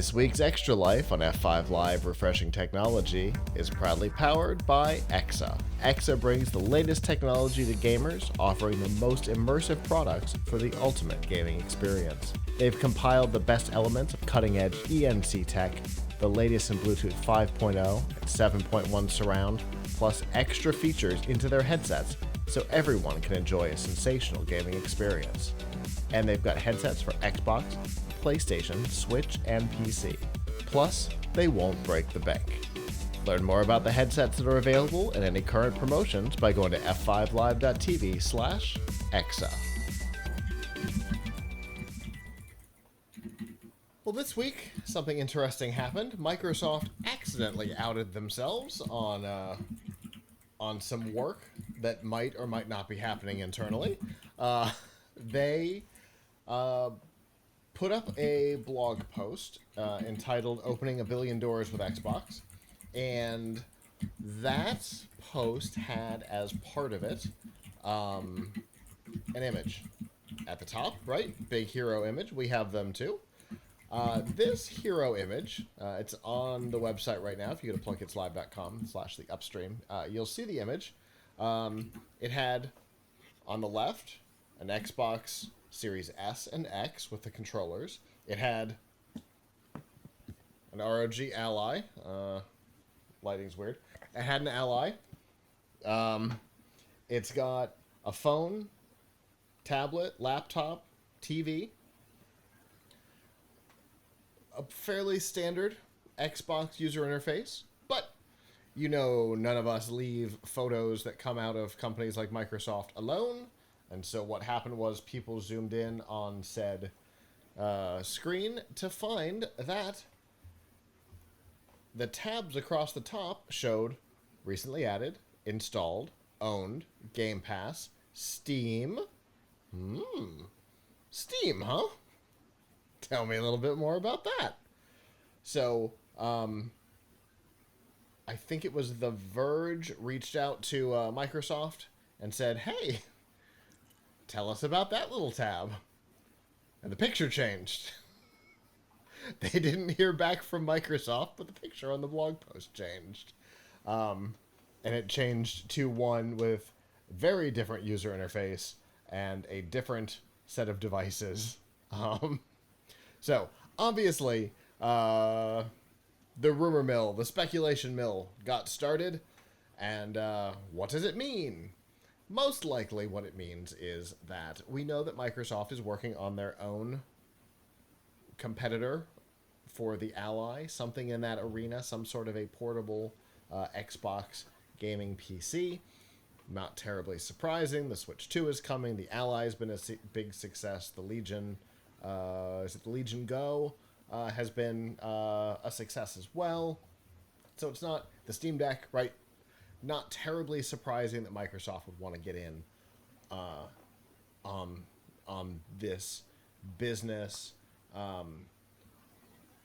This week's Extra Life on F5 Live Refreshing Technology is proudly powered by EXA. EXA brings the latest technology to gamers, offering the most immersive products for the ultimate gaming experience. They've compiled the best elements of cutting-edge ENC tech, the latest in Bluetooth 5.0 and 7.1 surround, plus extra features into their headsets so everyone can enjoy a sensational gaming experience. And they've got headsets for Xbox, PlayStation, Switch, and PC. Plus, they won't break the bank. Learn more about the headsets that are available and any current promotions by going to f5live.tv/exa. Well, this week, something interesting happened. Microsoft accidentally outed themselves on some work that might or might not be happening internally. They put up a blog post entitled Opening a Billion Doors with Xbox, and that post had as part of it an image at the top, right? Big hero image. We have them too. This hero image, it's on the website right now. If you go to PLUGHITZlive.com/the upstream, you'll see the image. It had on the left an Xbox Series S and X with the controllers. It had an ROG Ally. Lighting's weird. It had an Ally. It's got a phone, tablet, laptop, TV. A fairly standard Xbox user interface, but you know none of us leave photos that come out of companies like Microsoft alone. And so what happened was people zoomed in on said screen to find that the tabs across the top showed recently added, installed, owned, Game Pass, Steam. Steam, huh? Tell me a little bit more about that. So, I think it was The Verge reached out to Microsoft and said, hey, tell us about that little tab. And the picture changed. They didn't hear back from Microsoft, but the picture on the blog post changed. And it changed to one with very different user interface and a different set of devices. So, obviously, the rumor mill, the speculation mill got started. And what does it mean? Most likely what it means is that we know that Microsoft is working on their own competitor for the Ally, something in that arena, some sort of a portable Xbox gaming PC. Not terribly surprising. The Switch 2 is coming. The Ally has been a big success. The Legion, is it the Legion Go, has been a success as well. So it's not the Steam Deck, right? Not terribly surprising that Microsoft would want to get in on this business.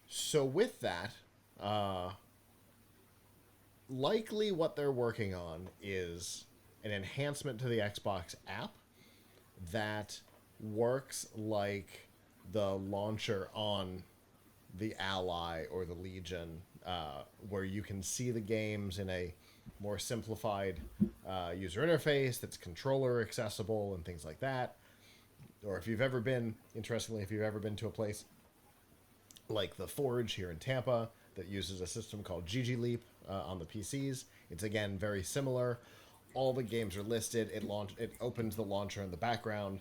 So with that, likely what they're working on is an enhancement to the Xbox app that works like the launcher on the Ally or the Legion, where you can see the games in a more simplified user interface that's controller accessible and things like that. Or if you've ever been, interestingly, if you've ever been to a place like the Forge here in Tampa that uses a system called GG Leap on the PCs, it's again very similar. All the games are listed. It opens the launcher in the background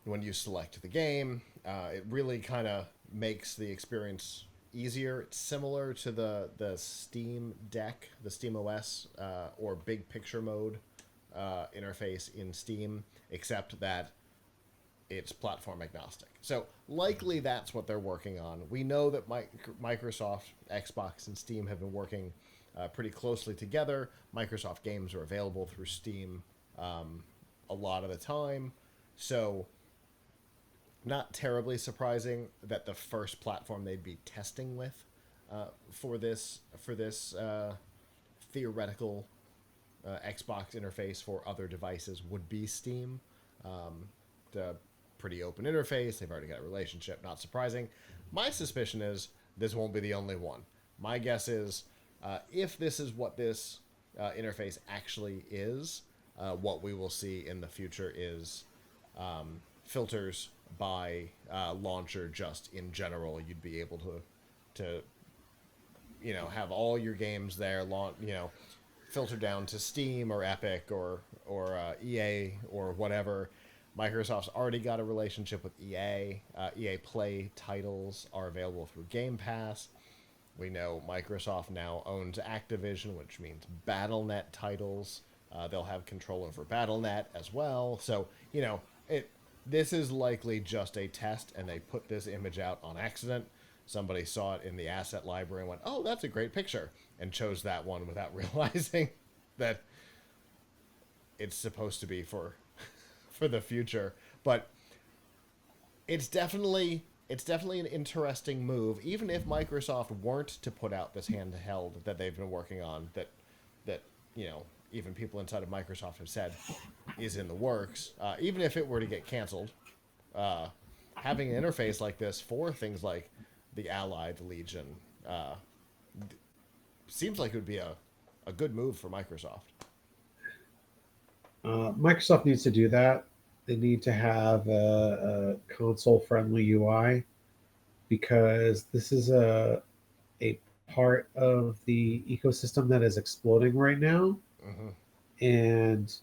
when you select the game. It really kind of makes the experience easier. It's similar to the Steam Deck, the Steam OS, or Big Picture Mode interface in Steam, except that it's platform agnostic. So likely that's what they're working on. We know that Microsoft, Xbox, and Steam have been working pretty closely together. Microsoft games are available through Steam a lot of the time. So not terribly surprising that the first platform they'd be testing with for this theoretical Xbox interface for other devices would be Steam. The pretty open interface. They've already got a relationship. Not surprising. My suspicion is this won't be the only one. My guess is if this is what this interface actually is, what we will see in the future is filters by launcher. Just in general, you'd be able to have all your games there, filter down to Steam or Epic or EA or whatever. Microsoft's already got a relationship with EA. EA Play titles are available through Game Pass. We know Microsoft now owns Activision, which means BattleNet titles. They'll have control over BattleNet as well. So, this is likely just a test, and they put this image out on accident. Somebody saw it in the asset library and went, "Oh, that's a great picture," and chose that one without realizing that it's supposed to be for the future. But it's definitely an interesting move, even if Microsoft weren't to put out this handheld that they've been working on, that even people inside of Microsoft have said is in the works. Even if it were to get canceled, having an interface like this for things like the Ally, the Legion, seems like it would be a good move for Microsoft. Microsoft needs to do that. They need to have a console-friendly UI because this is a part of the ecosystem that is exploding right now, Mm-hmm. and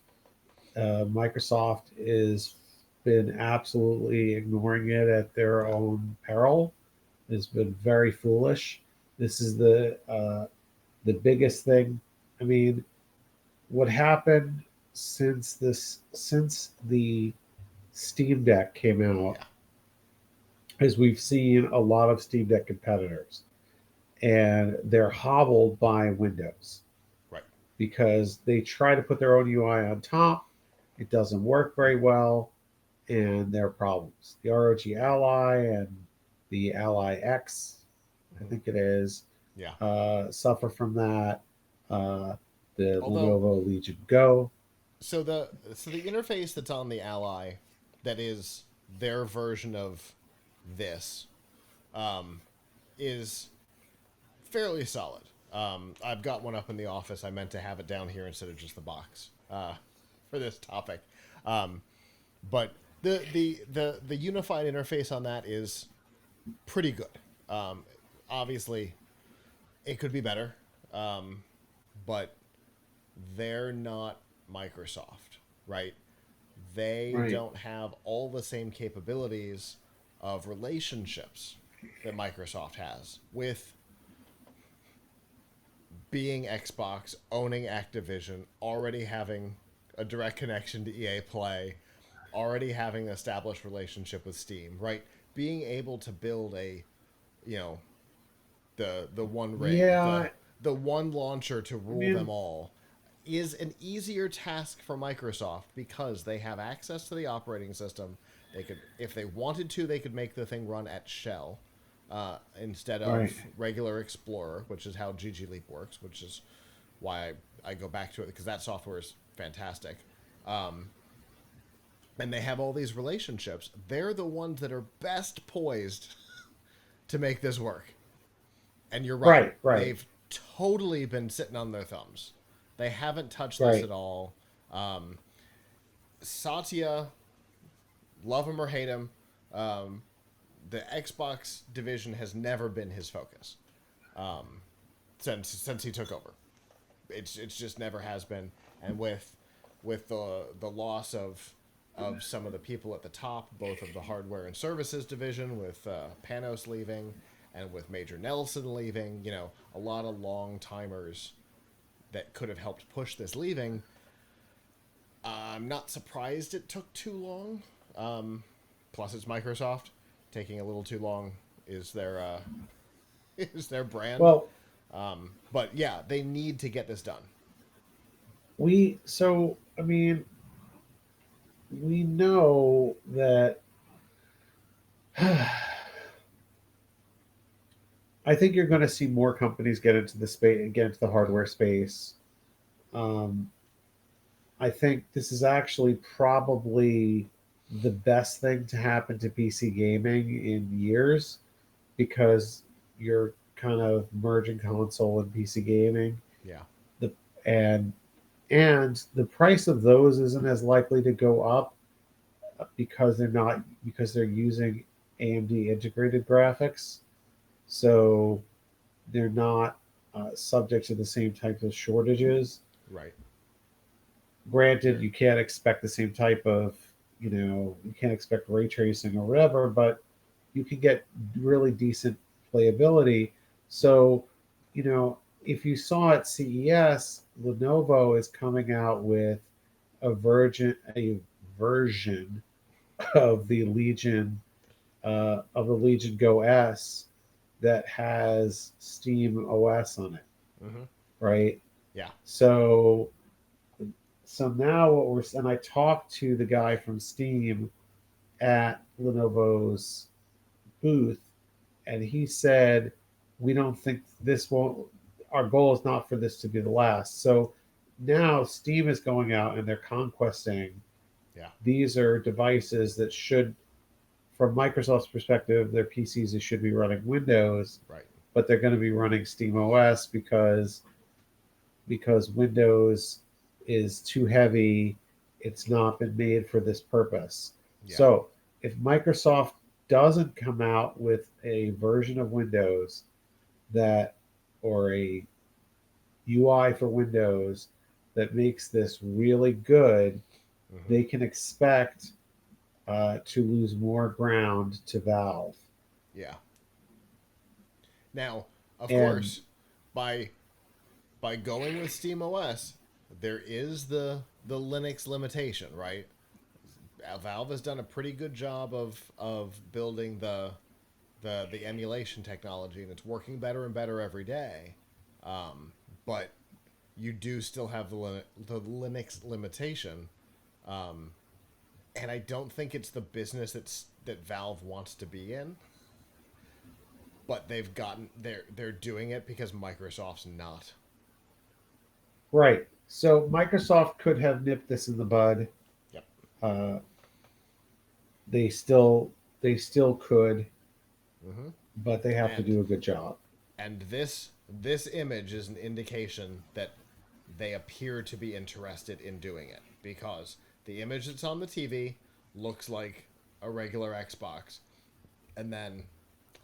Microsoft has been absolutely ignoring it at their Yeah. own peril. It's been very foolish. This is the biggest thing. I mean, what happened since the Steam Deck came out Yeah. is we've seen a lot of Steam Deck competitors, and they're hobbled by Windows Right. because they try to put their own UI on top. It doesn't work very well, and there are problems. The ROG Ally and the Ally X, I Mm-hmm. think it is, Yeah. suffer from that. Uh, the Although, Lenovo Legion Go. so the interface that's on the Ally, that is their version of this, um, is fairly solid. I've got one up in the office. I meant to have it down here instead of just the box for this topic. Um, but the unified interface on that is pretty good. Um, Obviously, it could be better, but they're not Microsoft, right? They Right. don't have all the same capabilities of relationships that Microsoft has with being Xbox, owning Activision, already having a direct connection to EA Play, already having an established relationship with Steam, right? Being able to build you know, the one rig, Yeah, the one launcher to I rule them mean, all is an easier task for Microsoft because they have access to the operating system. They could, if they wanted to, they could make the thing run at shell instead right. of regular Explorer, which is how GG Leap works, which is why I go back to it because that software is fantastic. Um, and they have all these relationships. They're the ones that are best poised to make this work. And you're right. Right, right, They've totally been sitting on their thumbs. They haven't touched this right, at all. Um, Satya, love him or hate him, um, the Xbox division has never been his focus since he took over. It's just never has been. And with the loss of some of the people at the top, both of the hardware and services division, with Panos leaving and with Major Nelson leaving, a lot of long timers that could have helped push this leaving. I'm not surprised it took too long. Plus, it's Microsoft. Taking a little too long is their is their brand. well, But yeah, they need to get this done. I mean, we know that I think you're going to see more companies get into the space, get into the hardware space. Um, I think this is actually probably the best thing to happen to PC gaming in years because you're kind of merging console and PC gaming. Yeah. The and the price of those isn't as likely to go up because they're using AMD integrated graphics, so they're not subject to the same types of shortages. Right. Granted, you can't expect the same type of, you can't expect ray tracing or whatever, but you can get really decent playability. So, if you saw at CES, Lenovo is coming out with a version of the Legion Go S that has Steam OS on it, Mm-hmm. right? Yeah. So now and I talked to the guy from Steam at Lenovo's booth, and he said, we don't think this won't, our goal is not for this to be the last. So now Steam is going out and they're conquesting. Yeah. These are devices that should, from Microsoft's perspective, their PCs that should be running Windows, Right. but they're going to be running Steam OS because Windows is too heavy. It's not been made for this purpose. Yeah. So if Microsoft doesn't come out with a version of Windows that, or a UI for Windows that makes this really good, Mm-hmm. they can expect to lose more ground to Valve. Yeah. Now, of And course, by going with SteamOS, there is the Linux limitation, right? Valve has done a pretty good job of building the emulation technology, and it's working better and better every day. But you do still have the Linux limitation, and I don't think it's the business that Valve wants to be in. But they're doing it because Microsoft's not. right, so Microsoft could have nipped this in the bud. Yep. Uh, they still could, Mm-hmm. but they have to And do a good job. this image is an indication that they appear to be interested in doing it, because the image that's on the TV looks like a regular Xbox, and then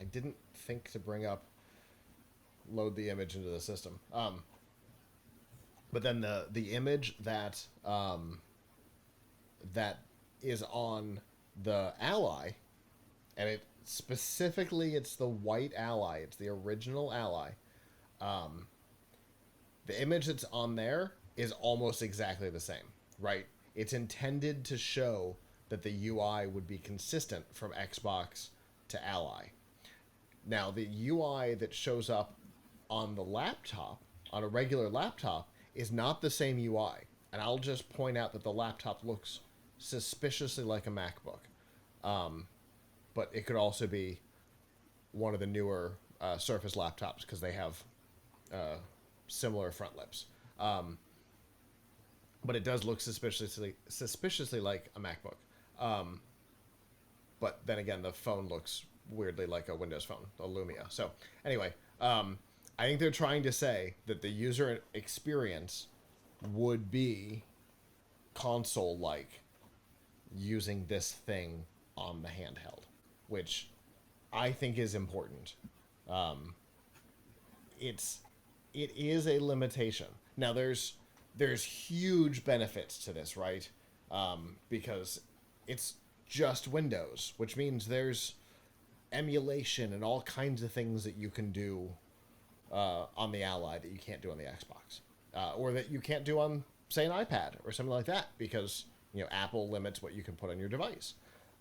I didn't think to bring up load the image into the system. But then the image that is on the Ally, and it's the white Ally. It's the original Ally. Um, the image that's on there is almost exactly the same, right? It's intended to show that the UI would be consistent from Xbox to Ally. Now, the UI that shows up on the laptop, on a regular laptop, is not the same UI. And I'll just point out that the laptop looks suspiciously like a MacBook. But it could also be one of the newer Surface laptops, because they have uh, similar front lips. Um, but it does look suspiciously like a MacBook. Um, but then again, the phone looks weirdly like a Windows phone, the Lumia. So anyway, I think they're trying to say that the user experience would be console like using this thing on the handheld, which I think is important. Um, it's it is a limitation. Now there's huge benefits to this, right? Because it's just Windows, which means there's emulation and all kinds of things that you can do on the Ally that you can't do on the Xbox, or that you can't do on, say, an iPad or something like that, because Apple limits what you can put on your device.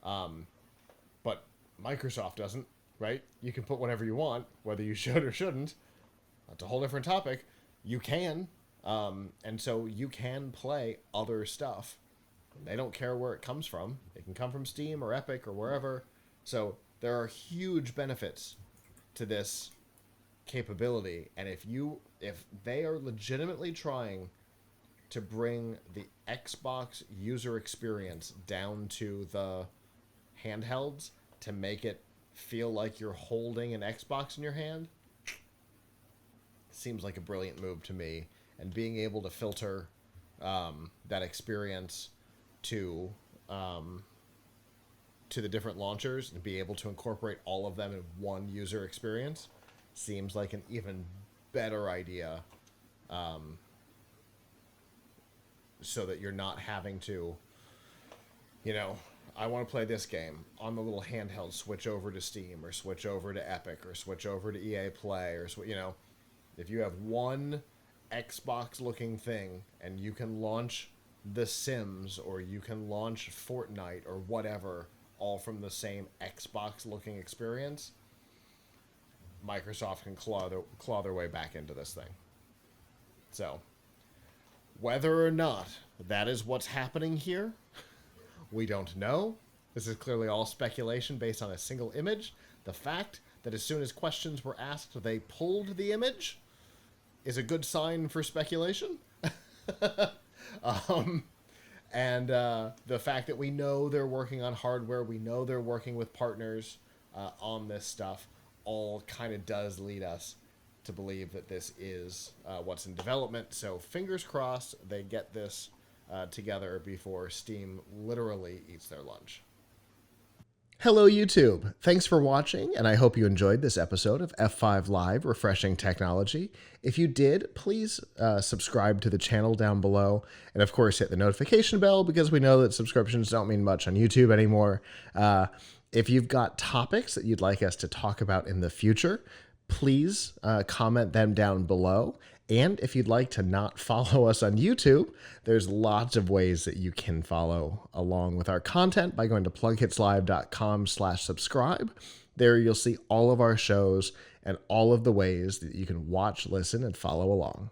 But Microsoft doesn't, right? You can put whatever you want, whether you should or shouldn't. That's a whole different topic. You can, and so you can play other stuff. They don't care where it comes from. It can come from Steam or Epic or wherever. So there are huge benefits to this capability, and if they are legitimately trying to bring the Xbox user experience down to the handhelds to make it feel like you're holding an Xbox in your hand, seems like a brilliant move to me. And being able to filter that experience to the different launchers and be able to incorporate all of them in one user experience seems like an even better idea, so that you're not having to, I want to play this game on the little handheld, switch over to Steam or switch over to Epic or switch over to EA Play or, if you have one Xbox looking thing and you can launch The Sims or you can launch Fortnite or whatever, all from the same Xbox looking experience, Microsoft can claw their way back into this thing. So, whether or not that is what's happening here, we don't know. This is clearly all speculation based on a single image. The fact that as soon as questions were asked, they pulled the image is a good sign for speculation. And the fact that we know they're working on hardware, we know they're working with partners on this stuff, all kind of does lead us to believe that this is what's in development. So fingers crossed they get this together before Steam literally eats their lunch. Hello, YouTube. Thanks for watching, and I hope you enjoyed this episode of F5 Live Refreshing Technology. If you did, please subscribe to the channel down below, and of course hit the notification bell because we know that subscriptions don't mean much on YouTube anymore. If you've got topics that you'd like us to talk about in the future, please comment them down below. And if you'd like to not follow us on YouTube, there's lots of ways that you can follow along with our content by going to plughitslive.com/subscribe. There you'll see all of our shows and all of the ways that you can watch, listen, and follow along.